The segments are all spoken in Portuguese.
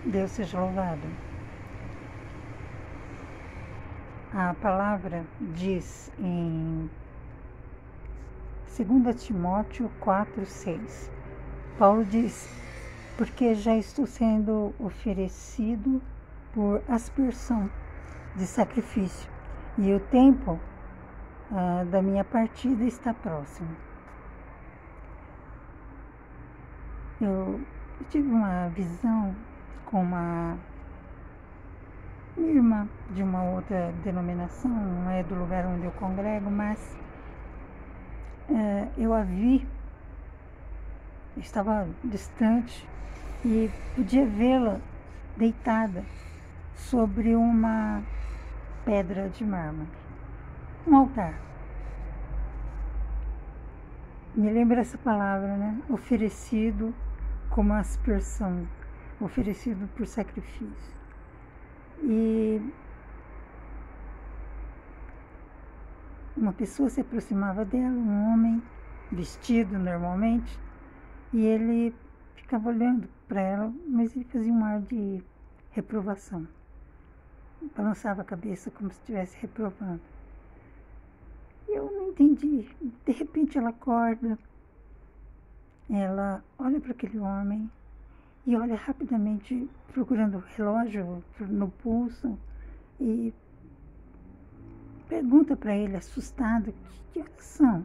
Deus seja louvado. A palavra diz em 2 Timóteo 4:6. Paulo diz: porque já estou sendo oferecido por aspersão de sacrifício, e o tempo da minha partida está próximo. Eu tive uma visão com uma irmã de uma outra denominação, não é do lugar onde eu congrego, mas eu a vi, estava distante e podia vê-la deitada sobre uma pedra de mármore, um altar. Me lembra essa palavra, né? Oferecido como aspersão, oferecido por sacrifício. E uma pessoa se aproximava dela, um homem vestido normalmente, e ele ficava olhando para ela, mas ele fazia um ar de reprovação. Balançava a cabeça como se estivesse reprovando. Eu não entendi. De repente ela acorda, ela olha para aquele homem e olha rapidamente procurando o relógio no pulso e pergunta para ele, assustada, que horas são?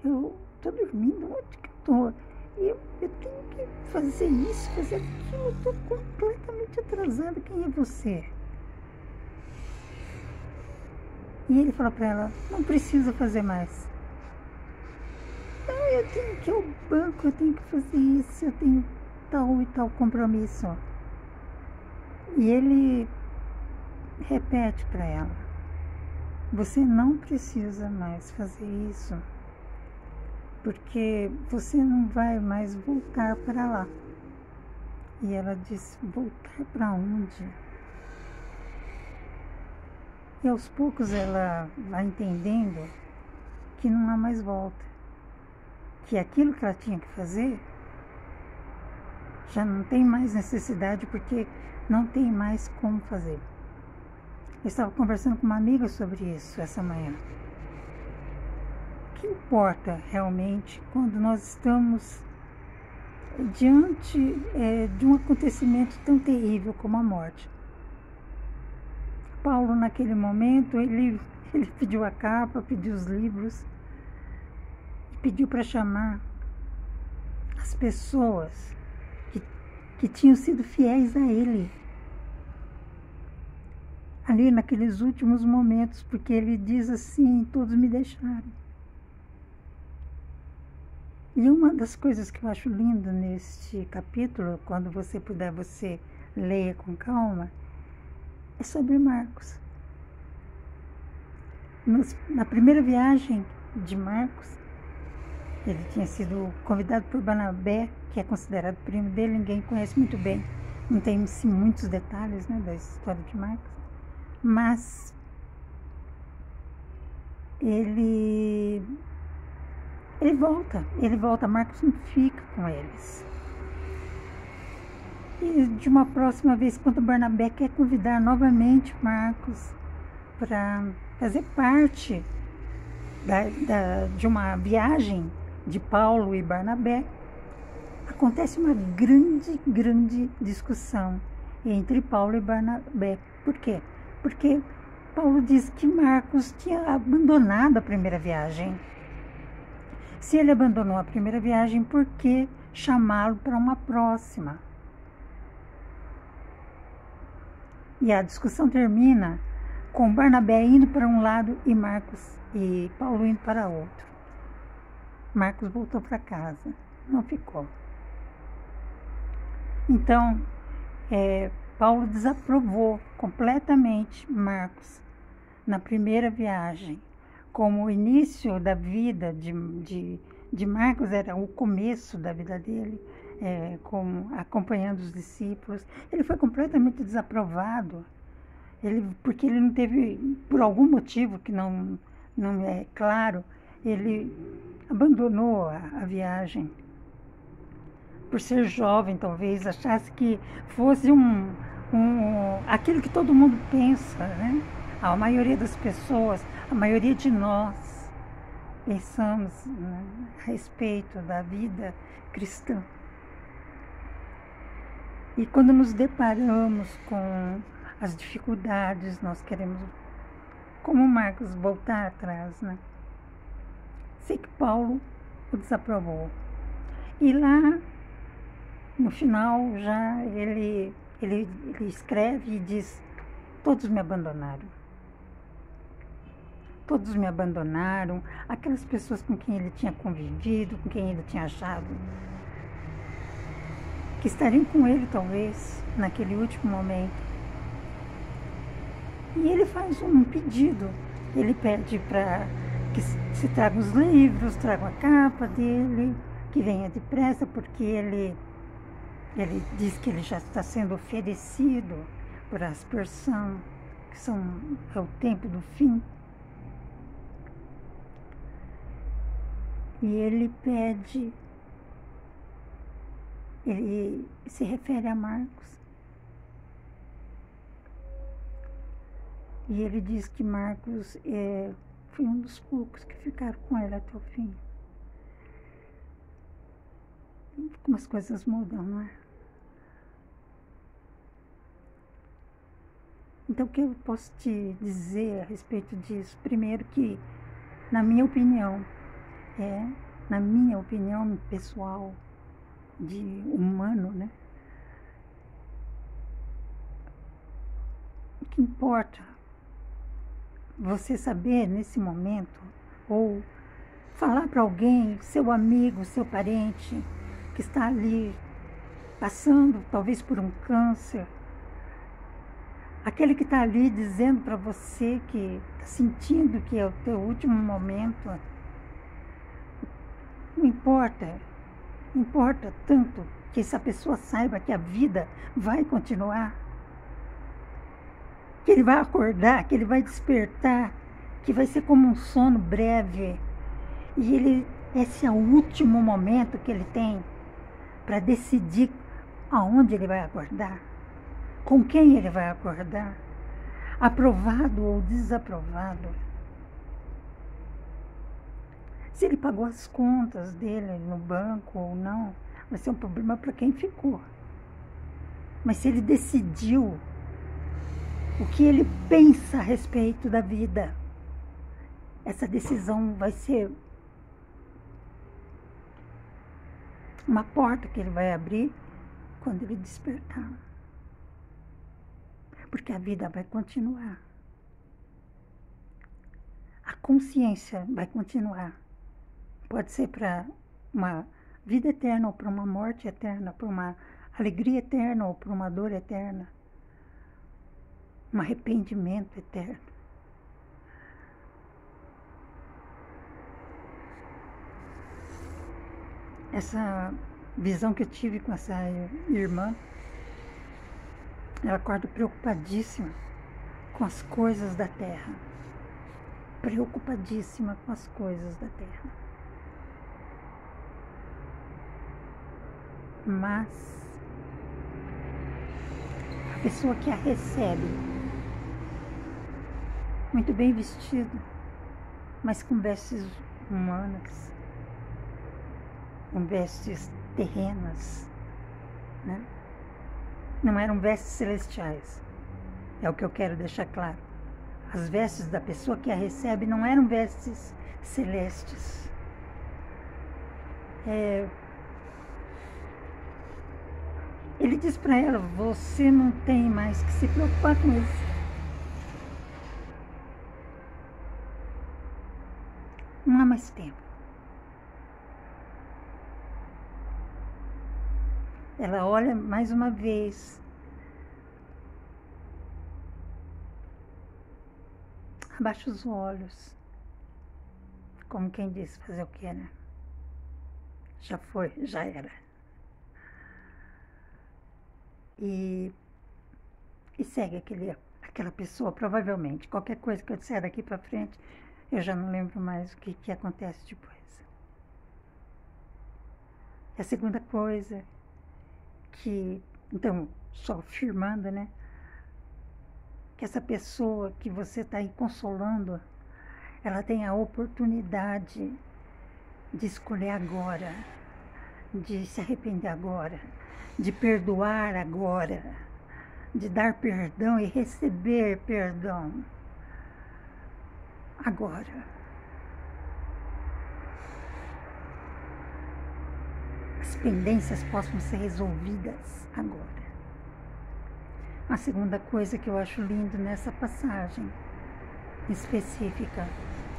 Eu estou dormindo, onde que eu estou? Eu tenho que fazer isso, fazer aquilo, eu estou completamente atrasada, quem é você? E ele fala para ela, não precisa fazer mais. Eu tenho que ir ao banco, eu tenho que fazer isso, eu tenho tal e tal compromisso. E ele repete para ela, você não precisa mais fazer isso, porque você não vai mais voltar para lá. E ela diz, voltar para onde? E aos poucos ela vai entendendo que não há mais volta, que aquilo que ela tinha que fazer já não tem mais necessidade, porque não tem mais como fazer. Eu estava conversando com uma amiga sobre isso essa manhã. O que importa realmente quando nós estamos diante de um acontecimento tão terrível como a morte? Paulo, naquele momento, ele pediu a capa, pediu os livros, pediu para chamar as pessoas que tinham sido fiéis a ele, ali naqueles últimos momentos, porque ele diz assim, todos me deixaram. E uma das coisas que eu acho linda neste capítulo, quando você puder, você leia com calma, é sobre Marcos. Na primeira viagem de Marcos, ele tinha sido convidado por Barnabé, que é considerado primo dele, ninguém conhece muito bem, não tem sim, muitos detalhes, né, da história de Marcos, mas ele volta, Marcos não fica com eles. E de uma próxima vez, quando Barnabé quer convidar novamente Marcos para fazer parte de uma viagem de Paulo e Barnabé, acontece uma grande discussão entre Paulo e Barnabé. Por quê? Porque Paulo diz que Marcos tinha abandonado a primeira viagem. Se ele abandonou a primeira viagem, por que chamá-lo para uma próxima? E a discussão termina com Barnabé indo para um lado e Paulo indo para outro. Marcos voltou para casa, não ficou. Então, Paulo desaprovou completamente Marcos na primeira viagem. Como o início da vida de Marcos era o começo da vida dele, acompanhando os discípulos, ele foi completamente desaprovado, porque ele não teve, por algum motivo que não é claro, ele abandonou a viagem. por ser jovem, talvez, achasse que fosse aquilo que todo mundo pensa, né? A maioria das pessoas, a maioria de nós, pensamos, né, a respeito da vida cristã. E quando nos deparamos com as dificuldades, nós queremos, como Marcos, voltar atrás, né? Sei que Paulo o desaprovou. E lá, no final, já ele escreve e diz: todos me abandonaram. Todos me abandonaram. Aquelas pessoas com quem ele tinha convivido, com quem ele tinha achado que estariam com ele, talvez, naquele último momento. E ele faz um pedido. Ele pede para que se tragam os livros, tragam a capa dele, que venha depressa, porque ele diz que ele já está sendo oferecido por aspersão, que é o tempo do fim. E ele pede, ele se refere a Marcos. E ele diz que Marcos foi um dos poucos que ficaram com ele até o fim. Como as coisas mudam, não é? Então, o que eu posso te dizer a respeito disso? Primeiro que, na minha opinião pessoal, de humano, né? O que importa você saber nesse momento, ou falar para alguém, seu amigo, seu parente, que está ali passando talvez por um câncer, aquele que está ali dizendo para você que está sentindo que é o teu último momento, não importa tanto que essa pessoa saiba que a vida vai continuar, que ele vai acordar, que ele vai despertar, que vai ser como um sono breve, e esse é o último momento que ele tem para decidir aonde ele vai acordar, com quem ele vai acordar, aprovado ou desaprovado. Se ele pagou as contas dele no banco ou não, vai ser um problema para quem ficou. Mas se ele decidiu o que ele pensa a respeito da vida, essa decisão vai ser uma porta que ele vai abrir quando ele despertar. Porque a vida vai continuar. A consciência vai continuar. Pode ser para uma vida eterna, ou para uma morte eterna, para uma alegria eterna, ou para uma dor eterna. Um arrependimento eterno. Essa visão que eu tive com essa irmã, ela acorda preocupadíssima com as coisas da terra. Preocupadíssima com as coisas da terra. Mas a pessoa que a recebe, muito bem vestida, mas com vestes humanas, com vestes terrenas, né? Não eram vestes celestiais, é o que eu quero deixar claro. As vestes da pessoa que a recebe não eram vestes celestes. Ele diz para ela: você não tem mais que se preocupar com isso. Não há mais tempo. Ela olha mais uma vez, abaixa os olhos, como quem diz, fazer o quê, né? Já foi, já era. E segue aquela pessoa, provavelmente. Qualquer coisa que eu disser daqui para frente, eu já não lembro mais o que acontece depois. E a segunda coisa que, então, só afirmando, né? Que essa pessoa que você está aí consolando, ela tem a oportunidade de escolher agora, de se arrepender agora, de perdoar agora, de dar perdão e receber perdão agora. As pendências possam ser resolvidas agora. A segunda coisa que eu acho lindo nessa passagem específica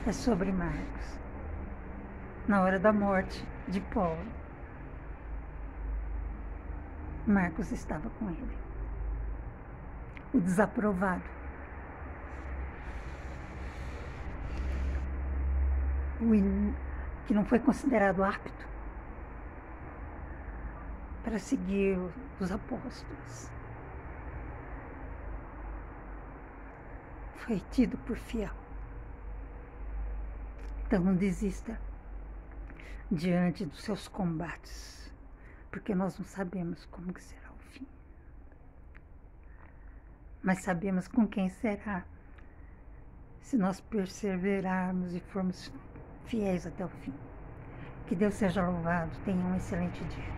é sobre Marcos. Na hora da morte de Paulo, Marcos estava com ele. O desaprovado. Que não foi considerado apto para seguir os apóstolos. Foi tido por fiel. Então não desista diante dos seus combates, porque nós não sabemos como que será o fim. Mas sabemos com quem será, se nós perseverarmos e formos fiéis até o fim. Que Deus seja louvado. Tenha um excelente dia.